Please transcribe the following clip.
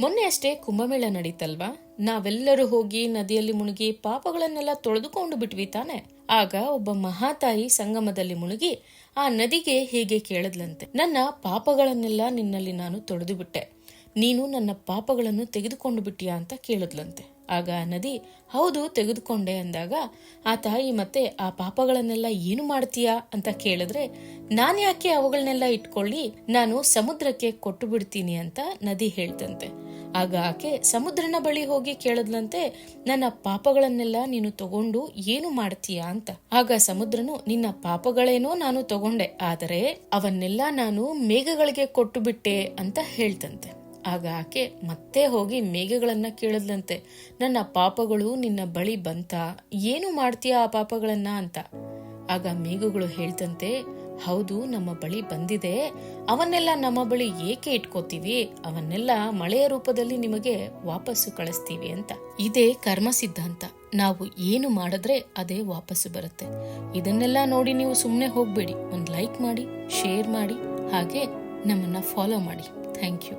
ಮೊನ್ನೆ ಅಷ್ಟೇ ಕುಂಭಮೇಳ ನಡೀತಲ್ವಾ. ನಾವೆಲ್ಲರೂ ಹೋಗಿ ನದಿಯಲ್ಲಿ ಮುಳುಗಿ ಪಾಪಗಳನ್ನೆಲ್ಲ ತೊಳೆದುಕೊಂಡು ಬಿಟ್ವಿ ತಾನೆ. ಆಗ ಒಬ್ಬ ಮಹಾತಾಯಿ ಸಂಗಮದಲ್ಲಿ ಮುಳುಗಿ ಆ ನದಿಗೆ ಹೀಗೆ ಕೇಳದ್ಲಂತೆ, ನನ್ನ ಪಾಪಗಳನ್ನೆಲ್ಲ ನಿನ್ನಲ್ಲಿ ನಾನು ತೊಳೆದು ಬಿಟ್ಟೆ, ನೀನು ನನ್ನ ಪಾಪಗಳನ್ನು ತೆಗೆದುಕೊಂಡು ಬಿಟ್ಟಿಯಾ ಅಂತ ಕೇಳದ್ಲಂತೆ. ಆಗ ನದಿ ಹೌದು ತೆಗೆದುಕೊಂಡೆ ಅಂದಾಗ ಆ ತಾಯಿ ಮತ್ತೆ ಆ ಪಾಪಗಳನ್ನೆಲ್ಲ ಏನು ಮಾಡ್ತೀಯಾ ಅಂತ ಕೇಳಿದ್ರೆ, ನಾನ್ ಯಾಕೆ ಅವುಗಳನ್ನೆಲ್ಲ ಇಟ್ಕೊಳ್ಳಿ, ನಾನು ಸಮುದ್ರಕ್ಕೆ ಕೊಟ್ಟು ಬಿಡ್ತೀನಿ ಅಂತ ನದಿ ಹೇಳ್ತಂತೆ. ಆಗ ಆಕೆ ಸಮುದ್ರನ ಬಳಿ ಹೋಗಿ ಕೇಳದ್ಲಂತೆ, ನನ್ನ ಪಾಪಗಳನ್ನೆಲ್ಲ ನೀನು ತಗೊಂಡು ಏನು ಮಾಡ್ತೀಯಾ ಅಂತ. ಆಗ ಸಮುದ್ರನು, ನಿನ್ನ ಪಾಪಗಳೇನೋ ನಾನು ತಗೊಂಡೆ, ಆದರೆ ಅವನ್ನೆಲ್ಲ ನಾನು ಮೇಘಗಳಿಗೆ ಕೊಟ್ಟು ಬಿಟ್ಟೆ ಅಂತ ಹೇಳ್ತಂತೆ. ಆಗ ಆಕೆ ಮತ್ತೆ ಹೋಗಿ ಮೇಘಗಳನ್ನ ಕೇಳದ್ಲಂತೆ, ನನ್ನ ಪಾಪಗಳು ನಿನ್ನ ಬಳಿ ಬಂತ, ಏನು ಮಾಡ್ತೀಯಾ ಆ ಪಾಪಗಳನ್ನ ಅಂತ. ಆಗ ಮೇಘಗಳು ಹೇಳ್ತಂತೆ, ಹೌದು ನಮ್ಮ ಬಳಿ ಬಂದಿದೆ, ಅವನ್ನೆಲ್ಲ ನಮ್ಮ ಬಳಿ ಏಕೆ ಇಟ್ಕೋತೀವಿ, ಅವನ್ನೆಲ್ಲ ಮಳೆಯ ರೂಪದಲ್ಲಿ ನಿಮಗೆ ವಾಪಸ್ಸು ಕಳಿಸ್ತೀವಿ ಅಂತ. ಇದೇ ಕರ್ಮ ಸಿದ್ಧಾಂತ. ನಾವು ಏನು ಮಾಡಿದ್ರೆ ಅದೇ ವಾಪಸ್ಸು ಬರುತ್ತೆ. ಇದನ್ನೆಲ್ಲ ನೋಡಿ ನೀವು ಸುಮ್ಮನೆ ಹೋಗ್ಬೇಡಿ. ಒಂದು ಲೈಕ್ ಮಾಡಿ, ಶೇರ್ ಮಾಡಿ, ಹಾಗೆ ನಮ್ಮನ್ನ ಫಾಲೋ ಮಾಡಿ. Thank you.